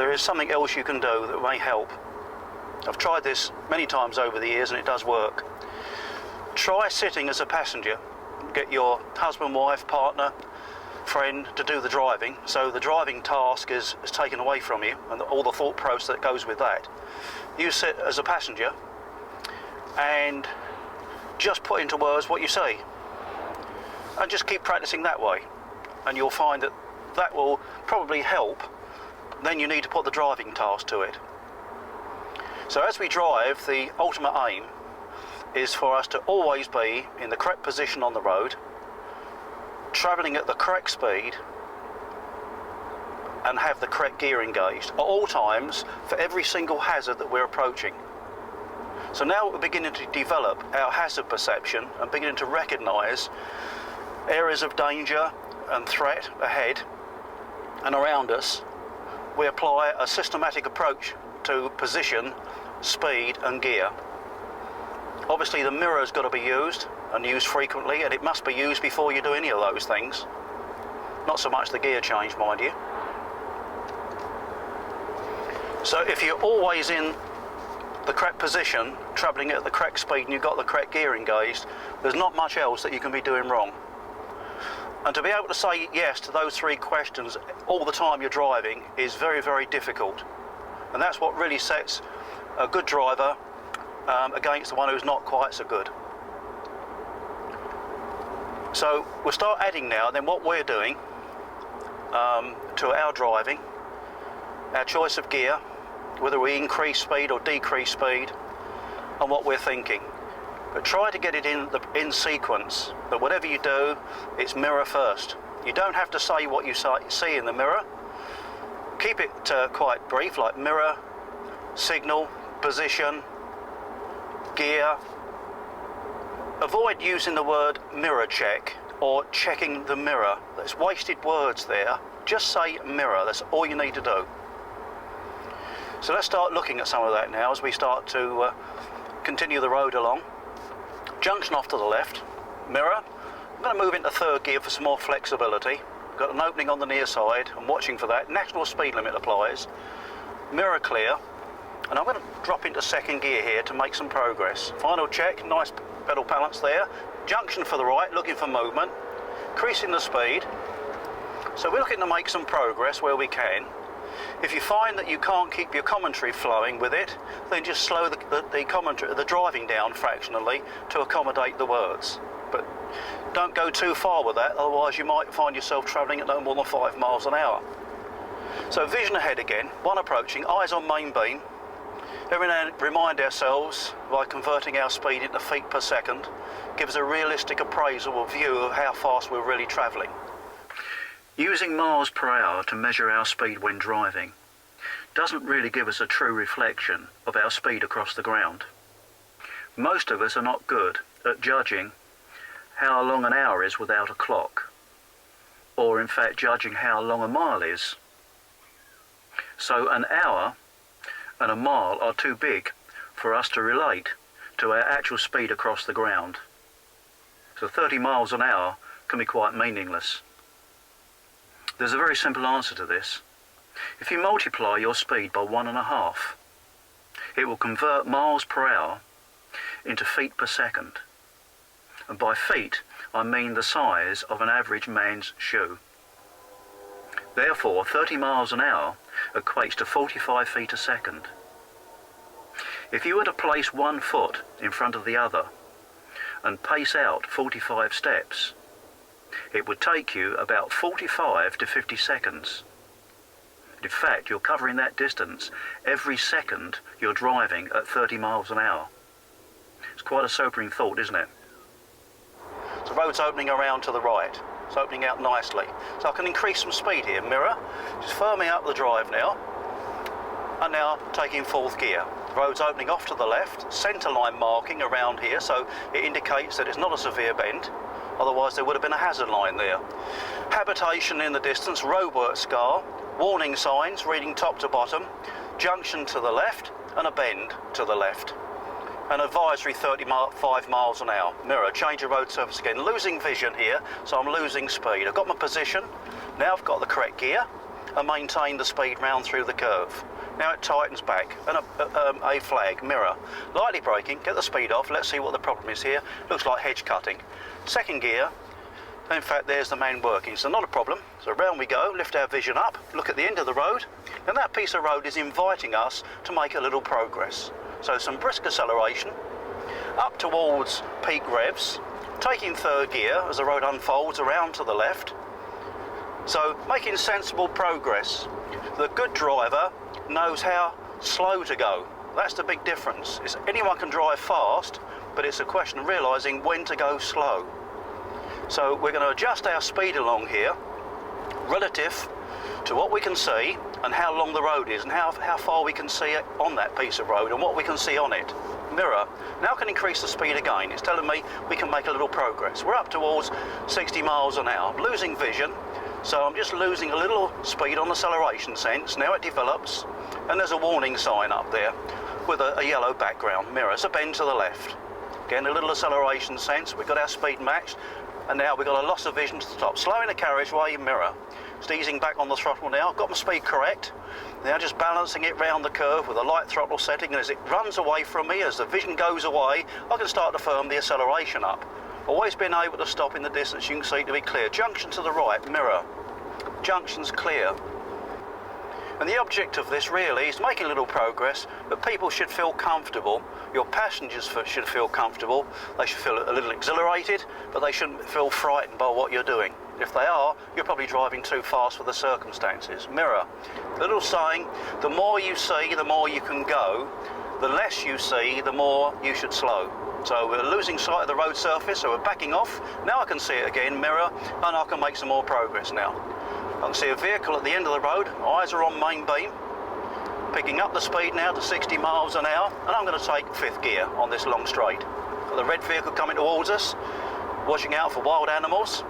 there is something else you can do that may help. I've tried this many times over the years and it does work. Try sitting as a passenger. Get your husband, wife, partner, friend to do the driving, so the driving task is taken away from you and all the thought process that goes with that. You sit as a passenger and just put into words what you say, and just keep practicing that way, and you'll find that that will probably help. Then you need to put the driving task to it. So as we drive, the ultimate aim is for us to always be in the correct position on the road, travelling at the correct speed, and have the correct gear engaged at all times for every single hazard that we're approaching. So now we're beginning to develop our hazard perception and beginning to recognise areas of danger and threat ahead and around us. We apply a systematic approach to position, speed and gear. Obviously the mirror's got to be used, and used frequently, and it must be used before you do any of those things. Not so much the gear change, mind you. So if you're always in the correct position, travelling at the correct speed, and you've got the correct gear engaged, there's not much else that you can be doing wrong. And to be able to say yes to those three questions all the time you're driving is very, very difficult. And that's what really sets a good driver against the one who's not quite so good. So we'll start adding now then what we're doing to our driving, our choice of gear, whether we increase speed or decrease speed, and what we're thinking. But try to get it in sequence, that whatever you do, it's mirror first. You don't have to say what you see in the mirror. Keep it quite brief, like mirror, signal, position, gear. Avoid using the word mirror check or checking the mirror. There's wasted words there. Just say mirror, that's all you need to do. So let's start looking at some of that now as we start to continue the road along. Junction off to the left, mirror. I'm going to move into third gear for some more flexibility. Got an opening on the near side, I'm watching for that. National speed limit applies. Mirror clear. And I'm going to drop into second gear here to make some progress. Final check, nice pedal balance there. Junction for the right, looking for movement. Increasing the speed. So we're looking to make some progress where we can. If you find that you can't keep your commentary flowing with it, then just slow the driving down fractionally to accommodate the words. But don't go too far with that, otherwise you might find yourself travelling at no more than 5 miles an hour. So vision ahead again, one approaching, eyes on main beam. Every now and then remind ourselves by converting our speed into feet per second, gives a realistic appraisal or view of how fast we're really travelling. Using miles per hour to measure our speed when driving doesn't really give us a true reflection of our speed across the ground. Most of us are not good at judging how long an hour is without a clock, or in fact judging how long a mile is. So an hour and a mile are too big for us to relate to our actual speed across the ground. So 30 miles an hour can be quite meaningless. There's a very simple answer to this. If you multiply your speed by 1.5, it will convert miles per hour into feet per second. And by feet, I mean the size of an average man's shoe. Therefore, 30 miles an hour equates to 45 feet a second. If you were to place one foot in front of the other and pace out 45 steps, it would take you about 45 to 50 seconds. In fact, you're covering that distance every second you're driving at 30 miles an hour. It's quite a sobering thought, isn't it? The road's opening around to the right. It's opening out nicely. So I can increase some speed here. Mirror, just firming up the drive now. And now taking fourth gear. The road's opening off to the left, centre line marking around here, so it indicates that it's not a severe bend. Otherwise there would have been a hazard line there. Habitation in the distance, roadwork scar, warning signs reading top to bottom, junction to the left and a bend to the left. An advisory 35 miles an hour. Mirror, change of road surface again. Losing vision here, so I'm losing speed. I've got my position, now I've got the correct gear, and maintain the speed round through the curve. Now it tightens back, and a flag, mirror. Lightly braking, get the speed off, let's see what the problem is here. Looks like hedge cutting. Second gear, in fact there's the man working, so not a problem. So round we go, lift our vision up, look at the end of the road, and that piece of road is inviting us to make a little progress. So some brisk acceleration, up towards peak revs, taking third gear as the road unfolds around to the left. So making sensible progress. The good driver knows how slow to go. That's the big difference. Anyone can drive fast, but it's a question of realising when to go slow. So we're going to adjust our speed along here relative to what we can see and how long the road is and how far we can see it on that piece of road and what we can see on it. Mirror. Now I can increase the speed again. It's telling me we can make a little progress. We're up towards 60 miles an hour. I'm losing vision, so I'm just losing a little speed on acceleration sense. Now it develops, and there's a warning sign up there with a yellow background. Mirror. It's a bend to the left. Again, a little acceleration sense. We've got our speed matched, and now we've got a loss of vision to the top. Slowing the carriageway, mirror. Just easing back on the throttle now. I've got my speed correct. Now just balancing it round the curve with a light throttle setting, and as it runs away from me, as the vision goes away, I can start to firm the acceleration up. Always been able to stop in the distance, you can see to be clear. Junction to the right, mirror. Junction's clear. And the object of this really is making a little progress, but people should feel comfortable. Your passengers should feel comfortable. They should feel a little exhilarated, but they shouldn't feel frightened by what you're doing. If they are, you're probably driving too fast for the circumstances. Mirror. Little saying, the more you see, the more you can go. The less you see, the more you should slow. So we're losing sight of the road surface, so we're backing off. Now I can see it again, mirror, and I can make some more progress now. I can see a vehicle at the end of the road, eyes are on main beam, picking up the speed now to 60 miles an hour, and I'm going to take fifth gear on this long straight. Got the red vehicle coming towards us, watching out for wild animals.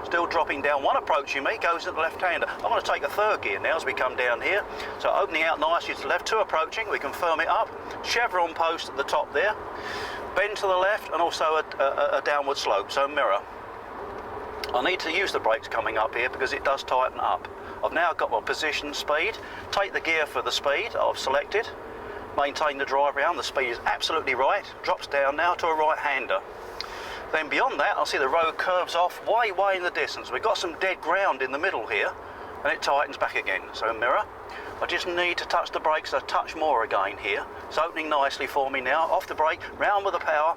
Still dropping down, one approaching me, goes into the left-hander. I'm going to take a third gear now as we come down here. So opening out nicely to the left, two approaching, we can firm it up. Chevron post at the top there. Bend to the left and also a downward slope, so mirror. I need to use the brakes coming up here because it does tighten up. I've now got my position speed. Take the gear for the speed I've selected. Maintain the drive round, the speed is absolutely right. Drops down now to a right-hander. Then beyond that, I'll see the road curves off way in the distance. We've got some dead ground in the middle here, and it tightens back again. So mirror, I just need to touch the brakes a touch more again here. It's opening nicely for me now. Off the brake, round with the power.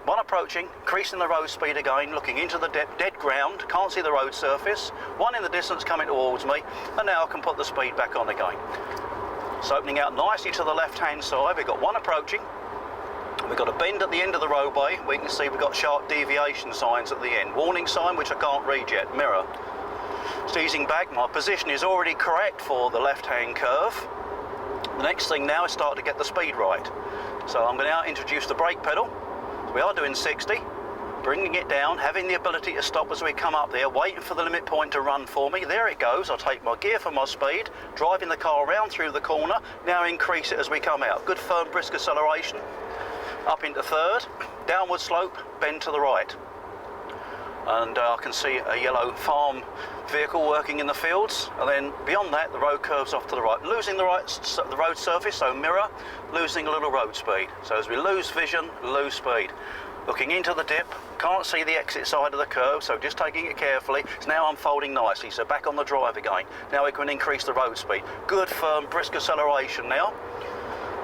One approaching, increasing the road speed again, looking into the dead ground. Can't see the road surface. One in the distance coming towards me, and now I can put the speed back on again. It's opening out nicely to the left-hand side. We've got one approaching. We've got a bend at the end of the roadway. We can see we've got sharp deviation signs at the end. Warning sign, which I can't read yet. Mirror. Just easing back. My position is already correct for the left-hand curve. The next thing now is start to get the speed right. So I'm going to now introduce the brake pedal. We are doing 60. Bringing it down, having the ability to stop as we come up there, waiting for the limit point to run for me. There it goes. I'll take my gear for my speed, driving the car around through the corner. Now increase it as we come out. Good firm brisk acceleration. Up into third, downward slope, bend to the right. And I can see a yellow farm vehicle working in the fields, and then beyond that the road curves off to the right. Losing the road surface, so mirror, losing a little road speed. So as we lose vision, lose speed. Looking into the dip, can't see the exit side of the curve, so just taking it carefully. It's now unfolding nicely, so back on the drive again. Now we can increase the road speed. Good firm brisk acceleration now.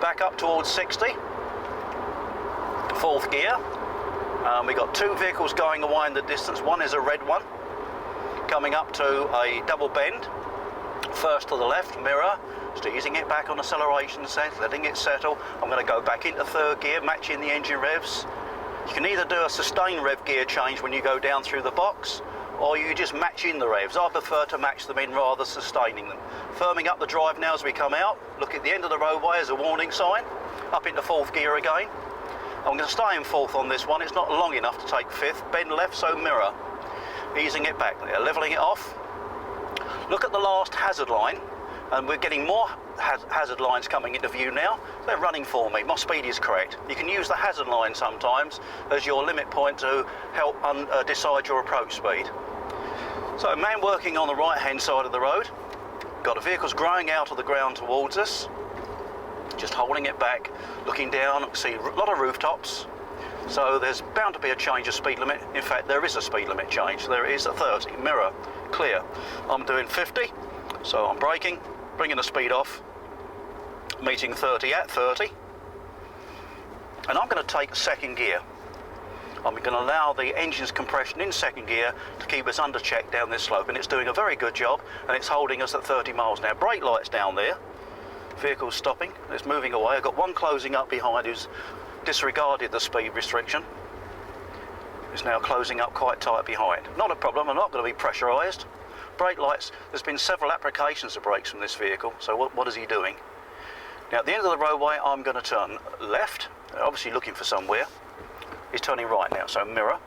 Back up towards 60. Fourth gear. We've got two vehicles going away in the distance. One is a red one coming up to a double bend. First to the left, mirror, just easing it back on acceleration sense, letting it settle. I'm going to go back into third gear, matching the engine revs. You can either do a sustained rev gear change when you go down through the box, or you just match in the revs. I prefer to match them in rather than sustaining them. Firming up the drive now as we come out. Look at the end of the roadway as a warning sign. Up into fourth gear again. I'm going to stay in fourth on this one. It's not long enough to take fifth. Bend left, so mirror. Easing it back, levelling it off. Look at the last hazard line, and we're getting more hazard lines coming into view now. They're running for me. My speed is correct. You can use the hazard line sometimes as your limit point to help decide your approach speed. So man working on the right hand side of the road, got the vehicle's growing out of the ground towards us, just holding it back, looking down, see a lot of rooftops, so there's bound to be a change of speed limit. In fact, there is a speed limit change. There is a 30, mirror, clear. I'm doing 50, so I'm braking, bringing the speed off, meeting 30 at 30, and I'm going to take second gear. I'm going to allow the engine's compression in second gear to keep us under check down this slope, and it's doing a very good job, and it's holding us at 30 miles an hour. Brake lights down there, vehicle's stopping, it's moving away. I've got one closing up behind who's disregarded the speed restriction. It's now closing up quite tight behind. Not a problem, I'm not going to be pressurised. Brake lights, there's been several applications of brakes from this vehicle, so what is he doing? Now at the end of the roadway I'm going to turn left, obviously looking for somewhere. He's turning right now, so mirror,